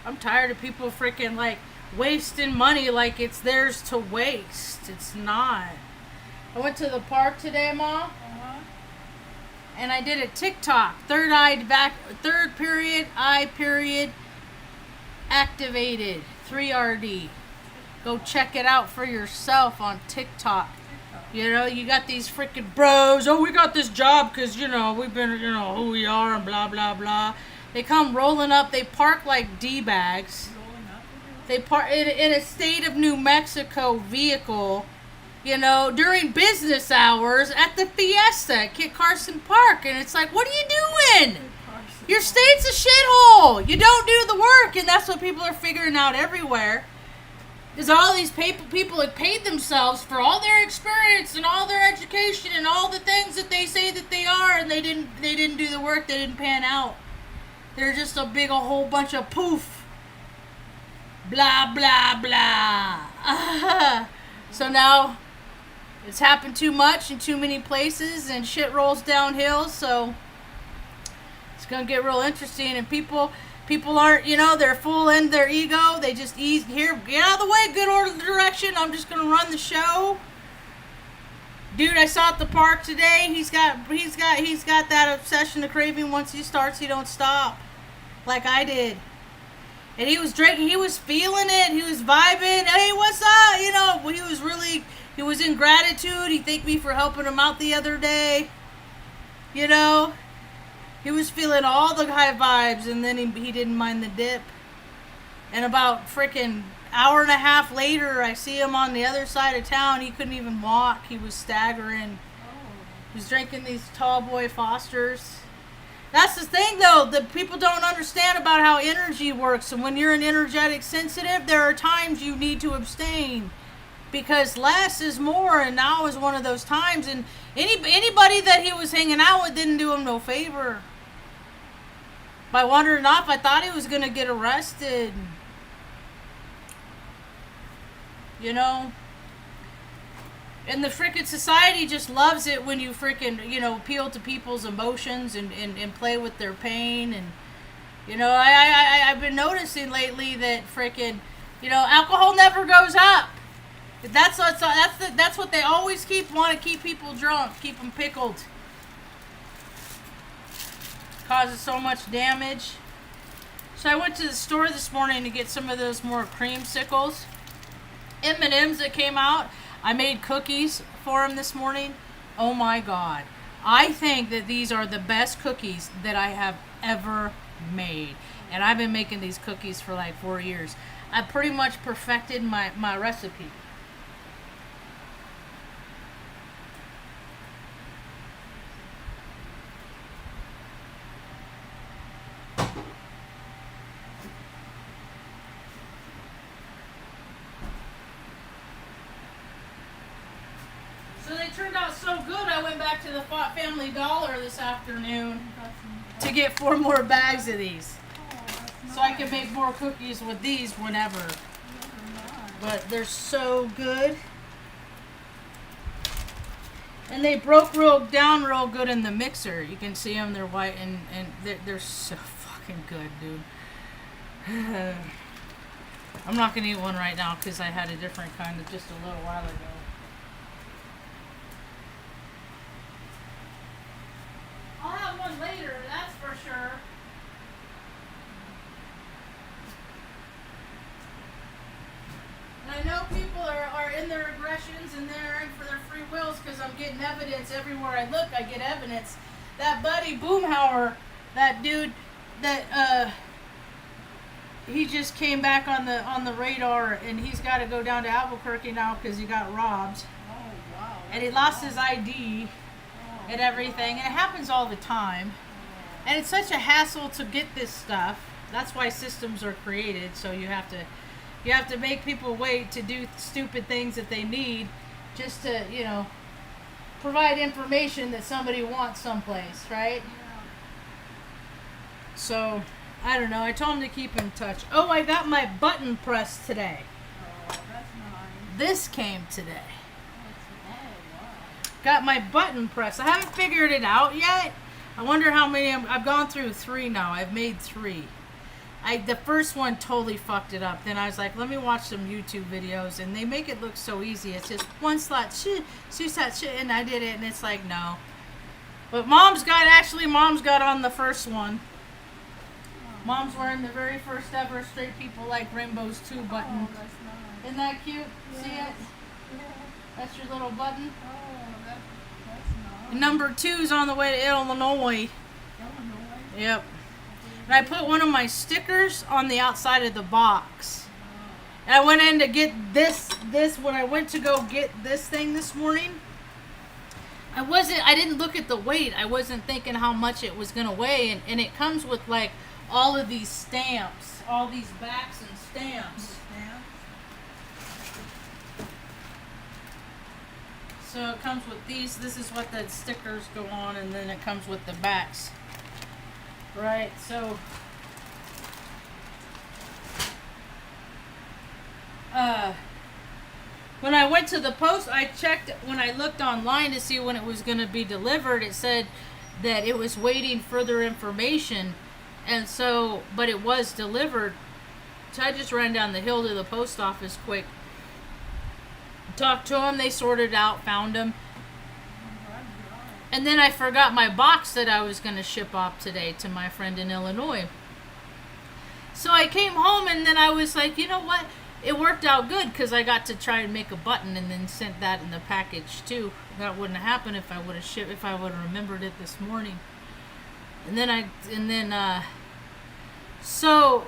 I'm tired of people freaking like wasting money like it's theirs to waste. It's not. I went to the park today, Ma, and I did a TikTok. Third period, eye period, activated. 3RD. Go check it out for yourself on TikTok. You know, you got these freaking bros. Oh, we got this job because, you know, we've been, you know, who we are and blah, blah, blah. They come rolling up. They park like D-bags. They park in a state of New Mexico vehicle, you know, during business hours at the Fiesta at Kit Carson Park. And it's like, what are you doing? Your state's a shithole. You don't do the work. And that's what people are figuring out everywhere. Is all these people have paid themselves for all their experience and all their education and all the things that they say that they are, and they didn't do the work. They didn't pan out. They're just a big whole bunch of poof. Blah blah blah. So now it's happened too much in too many places, and shit rolls downhill. So it's gonna get real interesting, and people aren't, you know, they're full in their ego. They just ease here, get out of the way, good order direction. I'm just gonna run the show. Dude, I saw at the park today. He's got that obsession, the craving. Once he starts, he don't stop, like I did. And he was drinking. He was feeling it. He was vibing. Hey, what's up? You know, he was in gratitude. He thanked me for helping him out the other day. You know. He was feeling all the high vibes, and then he didn't mind the dip. And about freaking hour and a half later, I see him on the other side of town. He couldn't even walk. He was staggering. He was drinking these tall boy Fosters. That's the thing, though, that people don't understand about how energy works. And when you're an energetic sensitive, there are times you need to abstain. Because less is more, and now is one of those times. And anybody that he was hanging out with didn't do him no favor. By wandering off, I thought he was going to get arrested. You know? And the frickin' society just loves it when you frickin', you know, appeal to people's emotions and play with their pain. And, you know, I've been noticing lately that frickin', you know, alcohol never goes up. That's what they always want to keep people drunk, keep them pickled. Causes so much damage. So I went to the store this morning to get some of those more creamsicles. M&M's that came out. I made cookies for them this morning. Oh my God. I think that these are the best cookies that I have ever made. And I've been making these cookies for like 4 years. I pretty much perfected my recipe. Turned out so good, I went back to the Family Dollar this afternoon to get 4 more bags of these. So I can make more cookies with these whenever. But they're so good. And they broke down real good in the mixer. You can see them, they're white, and they're so fucking good, dude. I'm not going to eat one right now because I had a different kind of just a little while ago. I'll have one later, that's for sure. And I know people are in their aggressions and they're in for their free wills because I'm getting evidence everywhere I look. I get evidence. That Buddy Boomhauer, that dude, that he just came back on the radar, and he's got to go down to Albuquerque now because he got robbed. Oh wow! And he lost his ID. And everything, and it happens all the time, and it's such a hassle to get this stuff. That's why systems are created, so you have to make people wait to do stupid things that they need just to, you know, provide information that somebody wants someplace, right? Yeah. So I don't know, I told him to keep in touch. Oh, I got my button press today. Oh, that's nice. This came today. Wow. Got my button press. I haven't figured it out yet. I wonder how many I've gone through 3 now. I've made 3. The first one totally fucked it up. Then I was like, let me watch some YouTube videos, and they make it look so easy. It's just one slot, and I did it, and it's like, no. But Mom's got on the first one. Mom's wearing the very first ever Straight People Like Rainbows 2 button. Oh, that's nice. Isn't that cute? Yeah. See it? Yeah. That's your little button. Oh, that's nice. Number 2's on the way to Illinois. Illinois. Yep. And I put one of my stickers on the outside of the box. And I went in to get this when I went to go get this thing this morning. I didn't look at the weight. I wasn't thinking how much it was going to weigh. And it comes with like all of these stamps, all these backs and stamps. So it comes with these. This is what the stickers go on, and then it comes with the backs. Right, so when I went to the post, I checked when I looked online to see when it was going to be delivered. It said that it was waiting further information, and so, but it was delivered. So I just ran down the hill to the post office quick, talked to them, they sorted out, found them. And then I forgot my box that I was going to ship off today to my friend in Illinois. So I came home, and then I was like, you know what? It worked out good because I got to try and make a button and then sent that in the package too. That wouldn't have happened if I would have remembered it this morning. So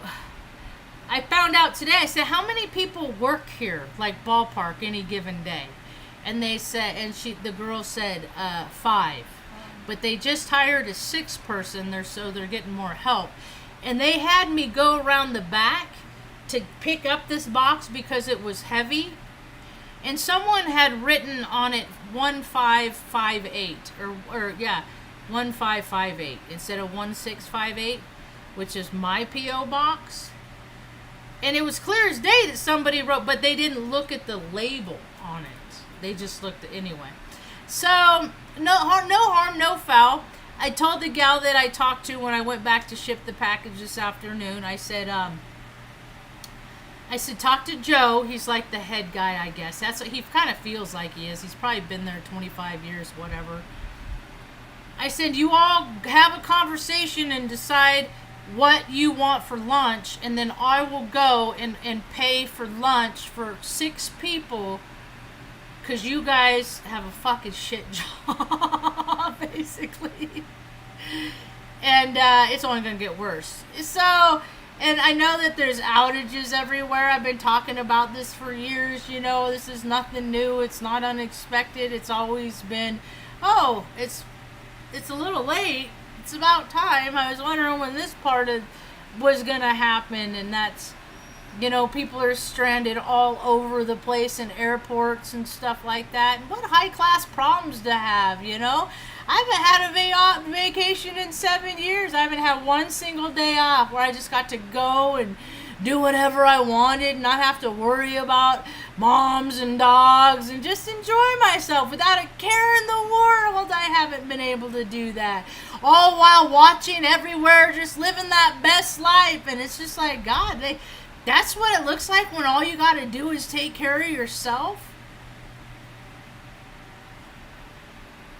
I found out today. I said, how many people work here, like ballpark, any given day? And they said, the girl said 5, but they just hired a 6th person. So they're getting more help, and they had me go around the back to pick up this box because it was heavy, and someone had written on it 1558 or 1558 instead of 1658, which is my PO box. And it was clear as day that somebody wrote, but they didn't look at the label on it. They just looked at anyway. So, no harm, no foul. I told the gal that I talked to when I went back to ship the package this afternoon, I said, talk to Joe. He's like the head guy, I guess. That's what he kind of feels like he is. He's probably been there 25 years, whatever. I said, you all have a conversation and decide what you want for lunch, and then I will go and pay for lunch for 6 people. Because you guys have a fucking shit job, basically. And it's only going to get worse. So, and I know that there's outages everywhere. I've been talking about this for years. You know, this is nothing new. It's not unexpected. It's always been, it's a little late. It's about time. I was wondering when this part was going to happen. And that's, you know, people are stranded all over the place in airports and stuff like that. What high-class problems to have, you know? I haven't had a vacation in 7 years. I haven't had one single day off where I just got to go and do whatever I wanted, not have to worry about moms and dogs, and just enjoy myself without a care in the world. I haven't been able to do that. All while watching everywhere, just living that best life. And it's just like, God, that's what it looks like when all you got to do is take care of yourself.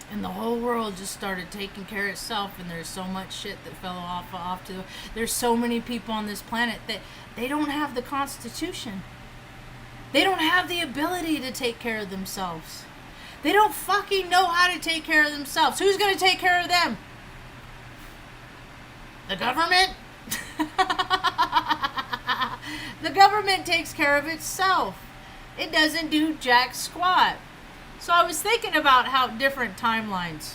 And the whole world just started taking care of itself, and there's so much shit that fell off to. There's so many people on this planet that they don't have the Constitution. They don't have the ability to take care of themselves. They don't fucking know how to take care of themselves. Who's going to take care of them? The government? The government takes care of itself. It doesn't do jack squat. So I was thinking about how different timelines,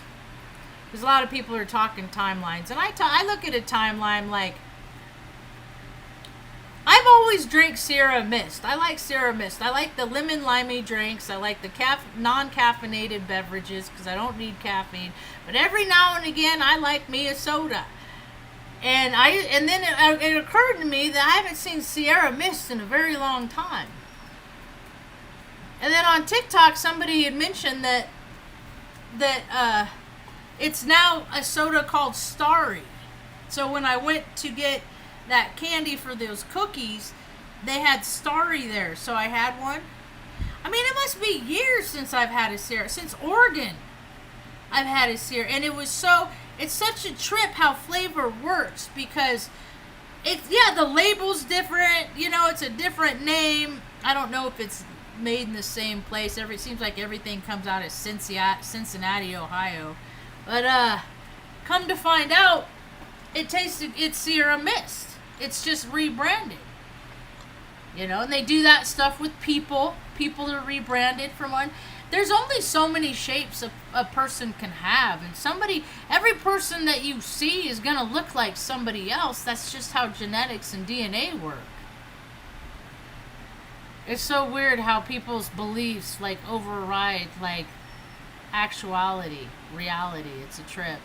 because a lot of people are talking timelines, and I look at a timeline like, I've always drank Sierra Mist. I like Sierra Mist. I like the lemon limey drinks. I like the non-caffeinated beverages because I don't need caffeine. But every now and again, I like me a soda. And then it occurred to me that I haven't seen Sierra Mist in a very long time. And then on TikTok, somebody had mentioned that it's now a soda called Starry. So when I went to get that candy for those cookies, they had Starry there, so I had one. I mean, it must be years since I've had a syrup. Since Oregon, I've had a syrup, and it's such a trip how flavor works, because the label's different. It's a different name. I don't know if it's made in the same place. It seems like everything comes out of Cincinnati, Ohio. But come to find out, it's Sierra Mist. It's just rebranded. And they do that stuff with people. People are rebranded from one. There's only so many shapes a person can have, and every person that you see is gonna look like somebody else. That's just how genetics and DNA work. It's so weird how people's beliefs override actuality, reality. It's a trip.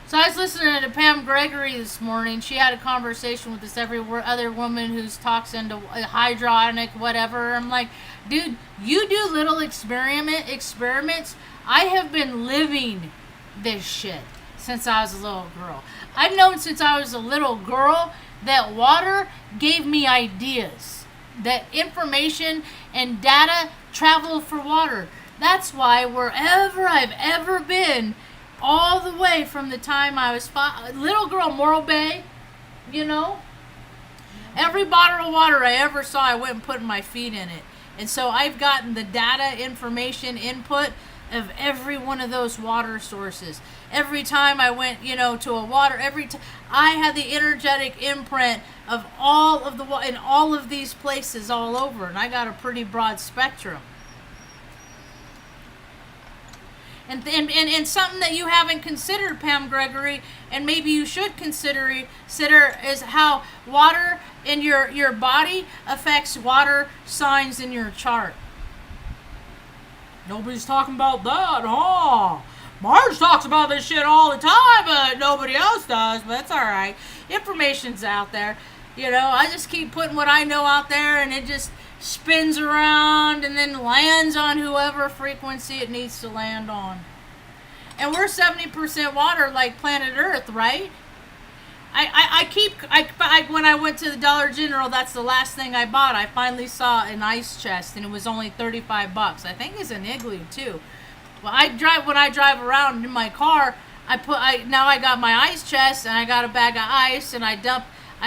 So I was listening to Pam Gregory this morning. She had a conversation with this other woman who talks into hydronic whatever. I'm like, dude, you do little experiments. I have been living this shit since I was a little girl. I've known since I was a little girl that water gave me ideas, that information and data travel for water. That's why wherever I've ever been, all the way from the time I was little girl, Morro Bay, every bottle of water I ever saw, I went and put my feet in it. And so I've gotten the data, information, input of every one of those water sources. Every time I went, to a water, I had the energetic imprint of all of in all of these places all over. And I got a pretty broad spectrum. And something that you haven't considered, Pam Gregory, and maybe you should consider is how water in your body affects water signs in your chart. Nobody's talking about that, huh? Marge talks about this shit all the time, but nobody else does, but that's alright. Information's out there. I just keep putting what I know out there, and it just spins around and then lands on whoever frequency it needs to land on. And we're 70% water like planet Earth, right? When I went to the Dollar General, that's the last thing I bought. I finally saw an ice chest, and it was only $35. I think it's an igloo too. Well, when I drive around in my car, now I got my ice chest, and I got a bag of ice, and I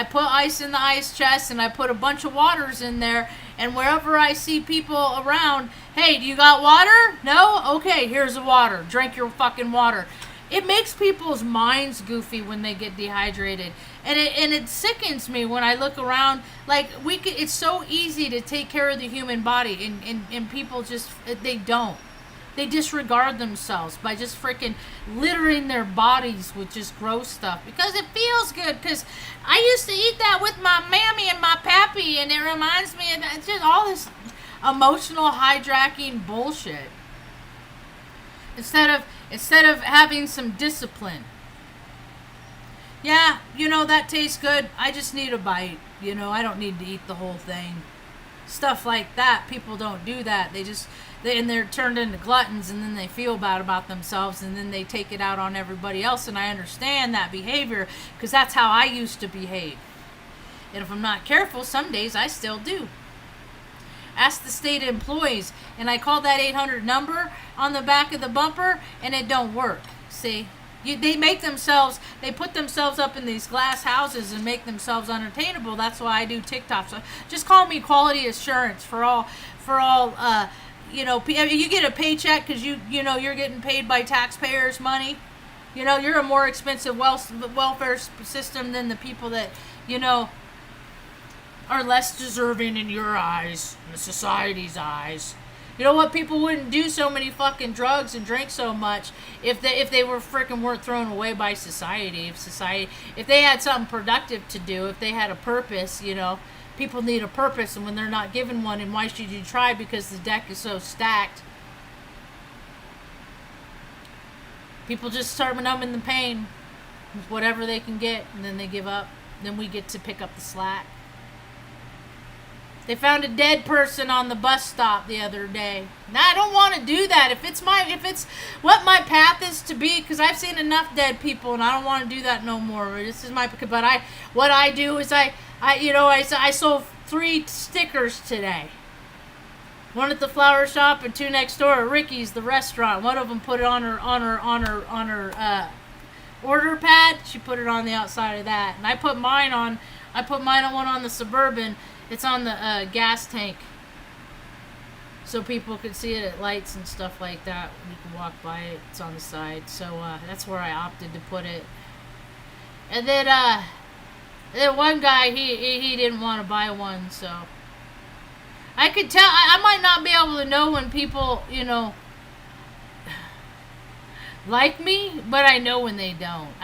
put ice in the ice chest, and I put a bunch of waters in there. And wherever I see people around, hey, do you got water? No? Okay, here's the water. Drink your fucking water. It makes people's minds goofy when they get dehydrated. And it sickens me when I look around. It's so easy to take care of the human body, and people just, they don't. They disregard themselves by just freaking littering their bodies with just gross stuff because it feels good. Because I used to eat that with my mammy and my pappy, and it reminds me of it's just all this emotional hijacking bullshit. Instead of having some discipline. Yeah, that tastes good. I just need a bite. I don't need to eat the whole thing. Stuff like that. People don't do that. They're turned into gluttons, and then they feel bad about themselves, and then they take it out on everybody else. And I understand that behavior because that's how I used to behave. And if I'm not careful, some days I still do. Ask the state employees, and I call that 800 number on the back of the bumper, and it don't work. See? They put themselves up in these glass houses and make themselves unattainable. That's why I do TikTok. So just call me quality assurance for all. You get a paycheck because you're getting paid by taxpayers' money. You're a more expensive welfare system than the people that are less deserving in your eyes, in the society's eyes. You know what? People wouldn't do so many fucking drugs and drink so much if they weren't thrown away by society. If they had something productive to do, if they had a purpose, people need a purpose, and when they're not given one, and why should you try? Because the deck is so stacked. People just start numbing the pain with whatever they can get, and then they give up. Then we get to pick up the slack. They found a dead person on the bus stop the other day. Now I don't want to do that. If it's what my path is to be, because I've seen enough dead people, and I don't want to do that no more. This is my. But what I do is I sold 3 stickers today. 1 at the flower shop and 2 next door at Ricky's, the restaurant. One of them put it on her order pad. She put it on the outside of that, and I put mine on one on the Suburban. It's on the gas tank, so people could see it at lights and stuff like that. You can walk by it. It's on the side, so that's where I opted to put it. And then one guy he didn't want to buy one, so I could tell. I might not be able to know when people like me, but I know when they don't.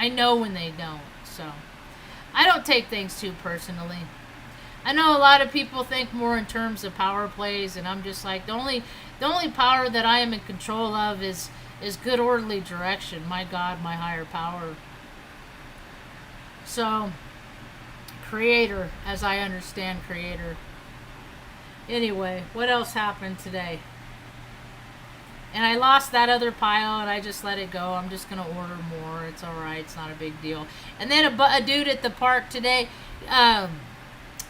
So I don't take things too personally. I know a lot of people think more in terms of power plays, and I'm just like, the only power that I am in control of is good orderly direction. My God, my higher power. So, Creator, as I understand Creator. Anyway, what else happened today? And I lost that other pile, and I just let it go. I'm just gonna order more. It's all right. It's not a big deal. And then a dude at the park today.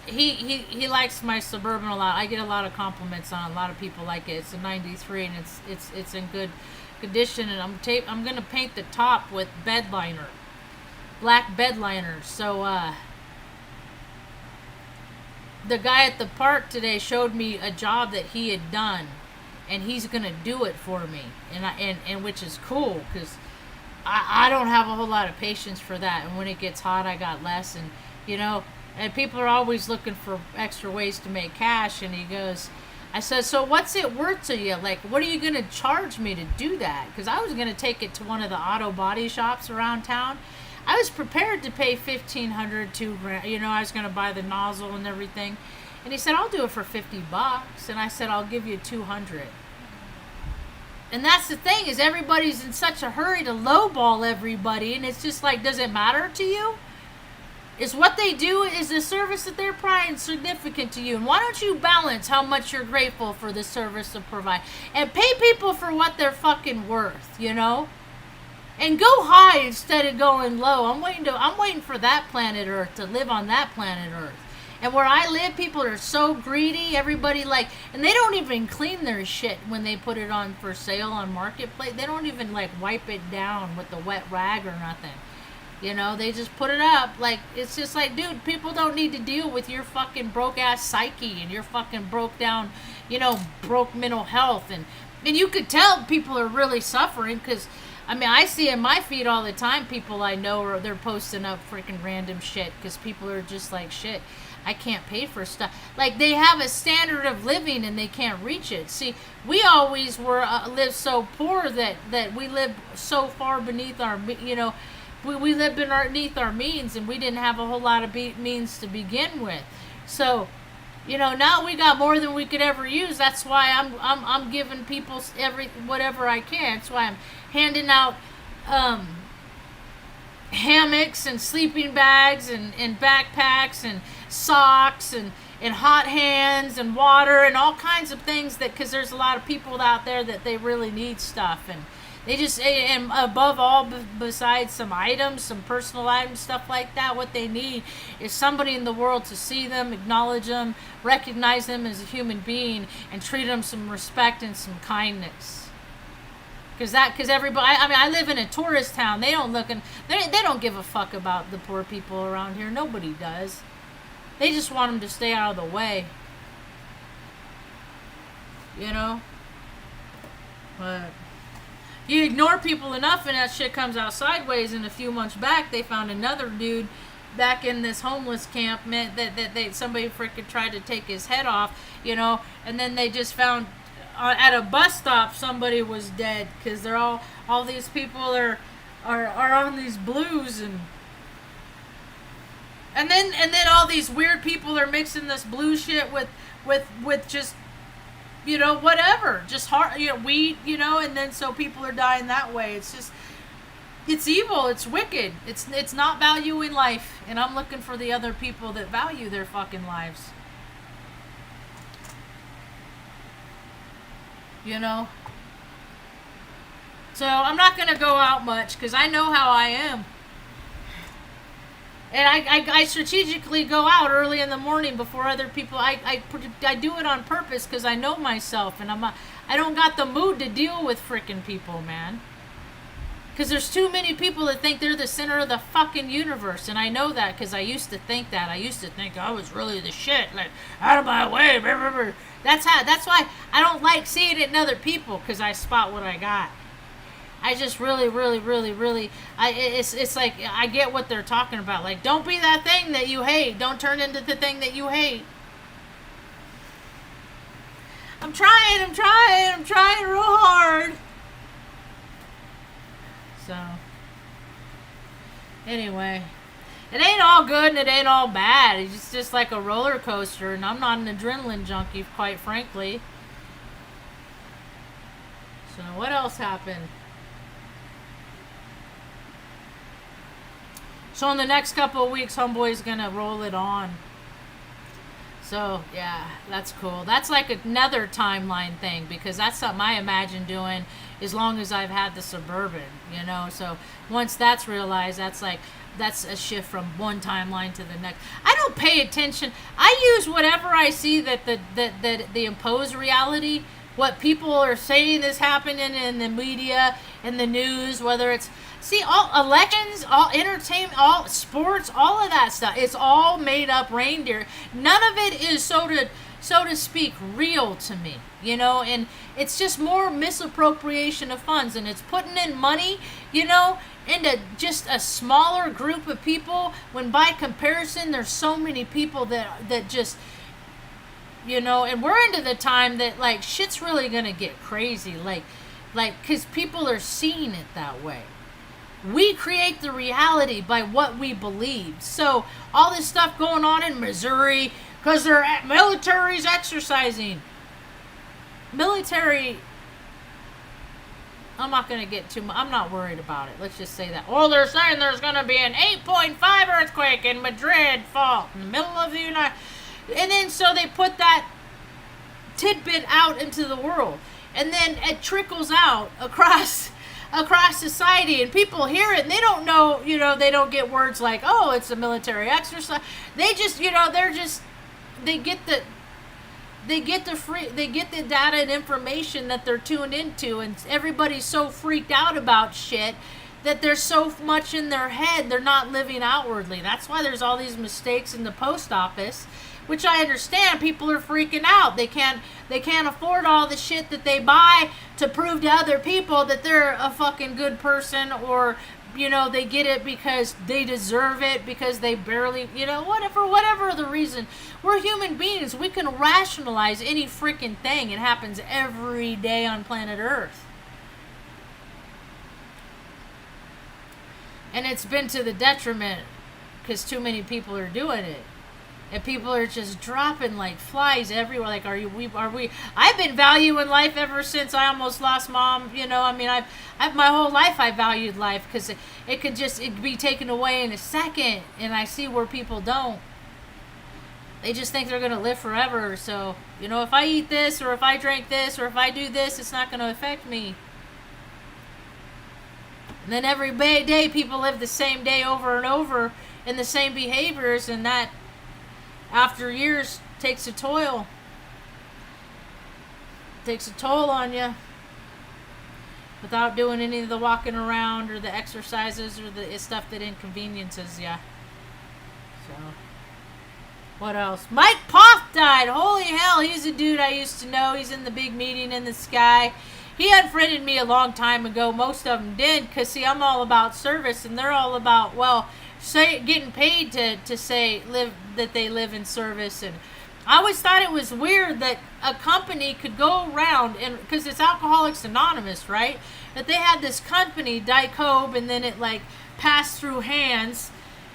He likes my Suburban a lot. I get a lot of compliments on it. A lot of people like it. It's a 93 and it's in good condition, and I'm gonna paint the top with bed liner, black bed liner. So the guy at the park today showed me a job that he had done, and he's gonna do it for me, and which is cool, because I don't have a whole lot of patience for that, and when it gets hot I got less, and and people are always looking for extra ways to make cash. And he goes, I said, so what's it worth to you? Like, what are you going to charge me to do that? Because I was going to take it to one of the auto body shops around town. I was prepared to pay $1,500, $2,000. I was going to buy the nozzle and everything. And he said, I'll do it for $50. And I said, I'll give you $200. And that's the thing, is everybody's in such a hurry to lowball everybody. And it's just like, does it matter to you? Is what they do, is the service that they're providing significant to you? And why don't you balance how much you're grateful for the service to provide, and pay people for what they're fucking worth, and go high instead of going low. I'm waiting for that planet Earth, to live on that planet Earth. And where I live, people are so greedy. Everybody and they don't even clean their shit when they put it on for sale on Marketplace. They don't even wipe it down with the wet rag or nothing. They just put it up. It's just like, dude, people don't need to deal with your fucking broke ass psyche and your fucking broke down, broke mental health. And you could tell people are really suffering, because, I see in my feed all the time people I know they're posting up freaking random shit, because people are just like, shit, I can't pay for stuff. They have a standard of living and they can't reach it. See, we always lived so poor that we lived so far beneath our, we lived beneath our means, and we didn't have a whole lot of means to begin with. So, now we got more than we could ever use. That's why I'm giving people whatever I can. That's why I'm handing out hammocks and sleeping bags and backpacks and socks and hot hands and water and all kinds of things, because there's a lot of people out there that they really need stuff. And they just, and above all, besides some items, some personal items, stuff like that, what they need is somebody in the world to see them, acknowledge them, recognize them as a human being, and treat them some respect and some kindness. Because everybody, I live in a tourist town. They don't give a fuck about the poor people around here. Nobody does. They just want them to stay out of the way. But you ignore people enough and that shit comes out sideways. And a few months back, they found another dude back in this homeless camp, that somebody freaking tried to take his head off, and then they just found at a bus stop somebody was dead, because they're all these people are on these blues, and then all these weird people are mixing this blue shit with just whatever, just hard, weed, and then so people are dying that way. It's just, it's evil, it's wicked, it's not valuing life, and I'm looking for the other people that value their fucking lives. you know. So I'm not going to go out much because I know how I am. And I strategically go out early in the morning before other people. I do it on purpose because I know myself, and I don't got the mood to deal with freaking people, man. Because there's too many people that think they're the center of the fucking universe, and I know that because I used to think that. I used to think I was really the shit, like out of my way. Blah, blah, blah. That's why I don't like seeing it in other people, because I spot what I got. I just really, it's like, I get what they're talking about. Like, don't be that thing that you hate. Don't turn into the thing that you hate. I'm trying real hard. So, anyway, it ain't all good and it ain't all bad. It's just like a roller coaster, and I'm not an adrenaline junkie, quite frankly. So, what else happened? So in the next couple of weeks, Homeboy's gonna roll it on. So yeah, that's cool. That's like another timeline thing, because that's something I imagine doing as long as I've had the Suburban, you know. So once that's realized, that's a shift from one timeline to the next. I don't pay attention. I use whatever I see that the imposed reality, what people are saying is happening in the media, in the news, whether it's all elections, all entertainment, all sports, all of that stuff. It's all made up reindeer. None of it is so to speak real to me, you know. And it's just more misappropriation of funds, and it's putting in money, you know, into just a smaller group of people. When by comparison, there's so many people that just, you know. And we're into the time that like shit's really gonna get crazy, like because people are seeing it that way. We create the reality by what we believe. So all this stuff going on in Missouri because their military's exercising. Military, I'm not going to get too much. I'm not worried about it. Let's just say that. Oh, they're saying there's going to be an 8.5 earthquake in Madrid fault in the middle of the United. And then so they put that tidbit out into the world. And then it trickles out across society, and people hear it and they don't know, you know, they don't get words like, oh, it's a military exercise. They just, you know, they get the data and information that they're tuned into, and everybody's so freaked out about shit that there's so much in their head they're not living outwardly. That's why there's all these mistakes in the post office, which I understand. People are freaking out. They can't afford all the shit that they buy to prove to other people that they're a fucking good person, or, you know, they get it because they deserve it, because they barely, you know, whatever the reason. We're human beings. We can rationalize any freaking thing. It happens every day on planet Earth. And it's been to the detriment because too many people are doing it. And people are just dropping like flies everywhere. Like, are we? I've been valuing life ever since I almost lost mom. You know, I mean, I've my whole life I valued life, because it could be taken away in a second. And I see where people don't. They just think they're gonna live forever. So, you know, if I eat this, or if I drink this, or if I do this, it's not gonna affect me. And then every day people live the same day over and over in the same behaviors, and that, after years, takes a toll. Takes a toll on you. Without doing any of the walking around or the exercises or the stuff that inconveniences you. So, what else? Mike Poth died. Holy hell, he's a dude I used to know. He's in the big meeting in the sky. He unfriended me a long time ago. Most of them did, because see, I'm all about service, and they're all about, well, getting paid to say that they live in service. And I always thought it was weird that a company could go around, and because it's Alcoholics Anonymous, right? That they had this company, Dicobe, and then it like passed through hands,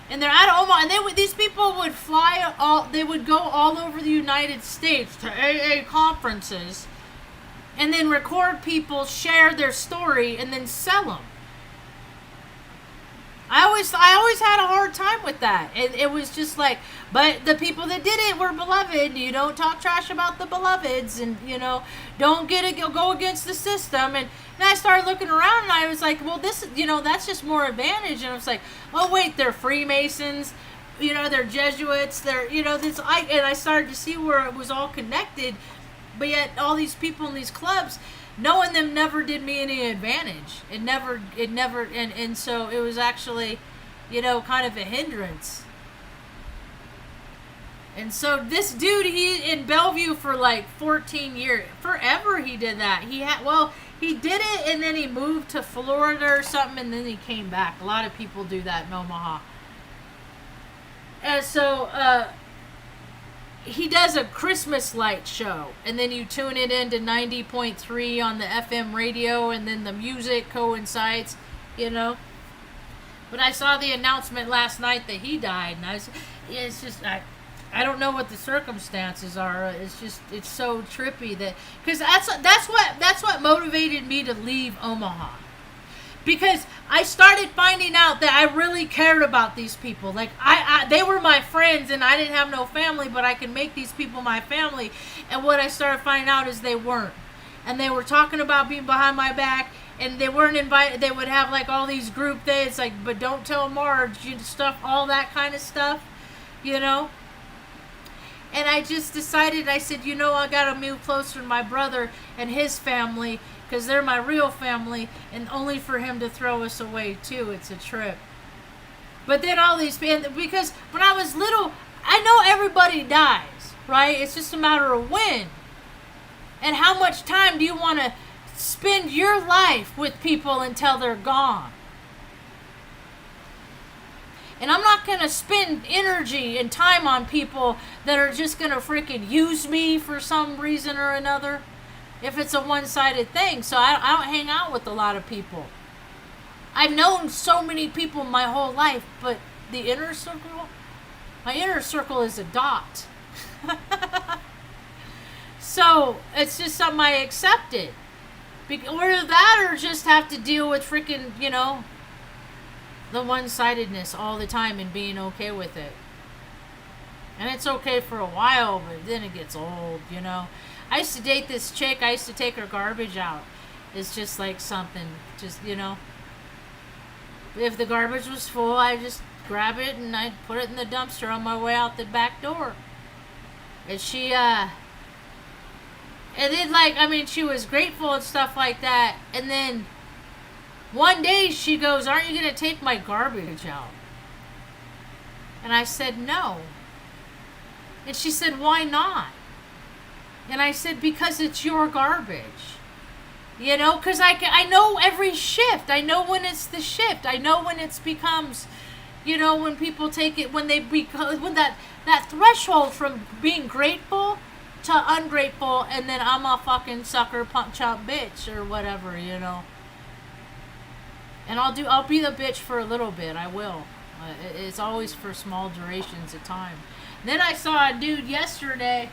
and they're out of Omaha, and these people would they would go all over the United States to AA conferences, and then record people, share their story, and then sell them. I always had a hard time with that. It was just like, but the people that did it were beloved. You don't talk trash about the beloveds, and don't go against the system. And I started looking around, and I was like, well, this, that's just more advantage. And I was like, oh wait, they're Freemasons, they're Jesuits, they're, this. And I started to see where it was all connected, but yet all these people in these clubs, knowing them never did me any advantage. It never, and so it was actually, kind of a hindrance. And so this dude, he in Bellevue for like 14 years, forever he did that. He did it, and then he moved to Florida or something, and then he came back. A lot of people do that in Omaha. And so, he does a Christmas light show, and then you tune it into 90.3 on the FM radio, and then the music coincides, But I saw the announcement last night that he died, and I don't know what the circumstances are. It's so trippy because that's what motivated me to leave Omaha. Because I started finding out that I really cared about these people. Like, they were my friends, and I didn't have no family, but I could make these people my family. And what I started finding out is they weren't. And they were talking about being behind my back, and they weren't invited. They would have, like, all these group days, like, but don't tell Marge, stuff, all that kind of stuff, And I just decided, I said, I got to move closer to my brother and his family, because they're my real family, and only for him to throw us away too. It's a trip. But then all these, because when I was little, I know everybody dies, right? It's just a matter of when. And how much time do you want to spend your life with people until they're gone? And I'm not going to spend energy and time on people that are just going to freaking use me for some reason or another. If it's a one-sided thing. So I don't hang out with a lot of people. I've known so many people my whole life, but the inner circle, my inner circle is a dot. So it's just something I accepted. Or that, or just have to deal with freaking, the one-sidedness all the time and being okay with it. And it's okay for a while, but then it gets old, I used to date this chick. I used to take her garbage out. It's just like something, if the garbage was full, I just grab it and I'd put it in the dumpster on my way out the back door. And she, and then she was grateful and stuff like that. And then one day she goes, "Aren't you going to take my garbage out?" And I said, "No." And she said, "Why not?" And I said, "Because it's your garbage." Because I know every shift. I know when it's the shift. I know when it becomes, when people take it, when that threshold from being grateful to ungrateful, and then I'm a fucking sucker punch up bitch or whatever, And I'll be the bitch for a little bit. I will. It's always for small durations of time. Then I saw a dude yesterday.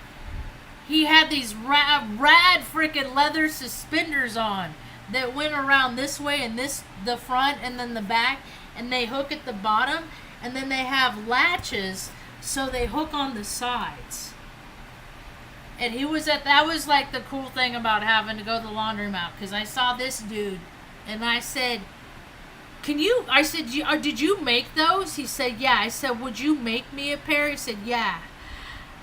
He had these rad freaking leather suspenders on that went around this way, and the front and then the back, and they hook at the bottom, and then they have latches so they hook on the sides. And that was like the cool thing about having to go to the laundromat, because I saw this dude, and I said, did you make those? He said, yeah. I said, would you make me a pair? He said, yeah.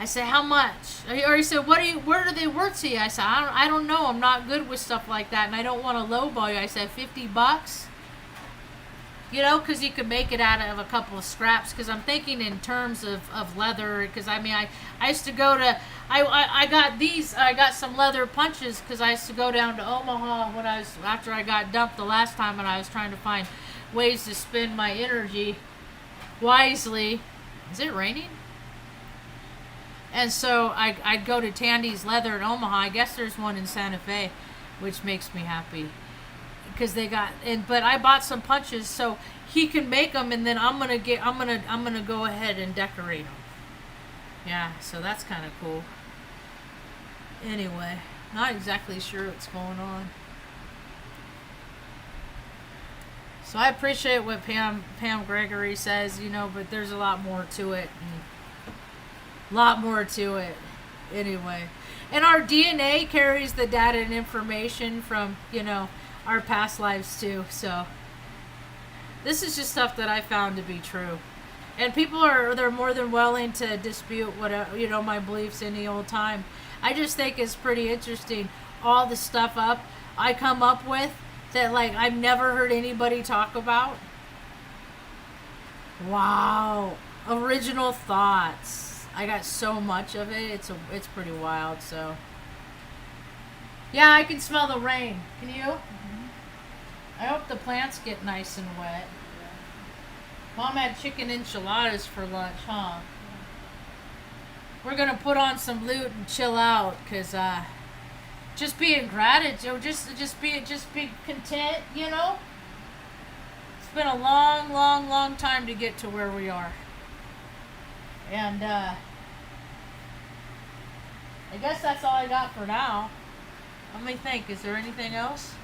I said, how much? Or he said, what are they worth to you? I said, I don't know. I'm not good with stuff like that, and I don't want to lowball you. I said, $50? Because you could make it out of a couple of scraps. Because I'm thinking in terms of leather. Because I used to go to, I got some leather punches because I used to go down to Omaha after I got dumped the last time, and I was trying to find ways to spend my energy wisely. Is it raining? And so I'd go to Tandy's Leather in Omaha. I guess there's one in Santa Fe, which makes me happy. Because but I bought some punches so he can make them, and then I'm gonna go ahead and decorate them. Yeah, so that's kind of cool. Anyway, not exactly sure what's going on. So I appreciate what Pam Gregory says, you know, but there's a lot more to it. A lot more to it. Anyway. And our DNA carries the data and information from, you know, our past lives too. So this is just stuff that I found to be true. And they're more than willing to dispute what, you know, my beliefs any old time. I just think it's pretty interesting, all the stuff I come up with that, like, I've never heard anybody talk about. Wow. Original thoughts. I got so much of it. It's pretty wild. So yeah, I can smell the rain. Can you? Mm-hmm. I hope the plants get nice and wet. Mom had chicken enchiladas for lunch, huh? We're gonna put on some lute and chill out, cause just be in gratitude, just be content, you know. It's been a long time to get to where we are, and I guess that's all I got for now. Let me think. Is there anything else?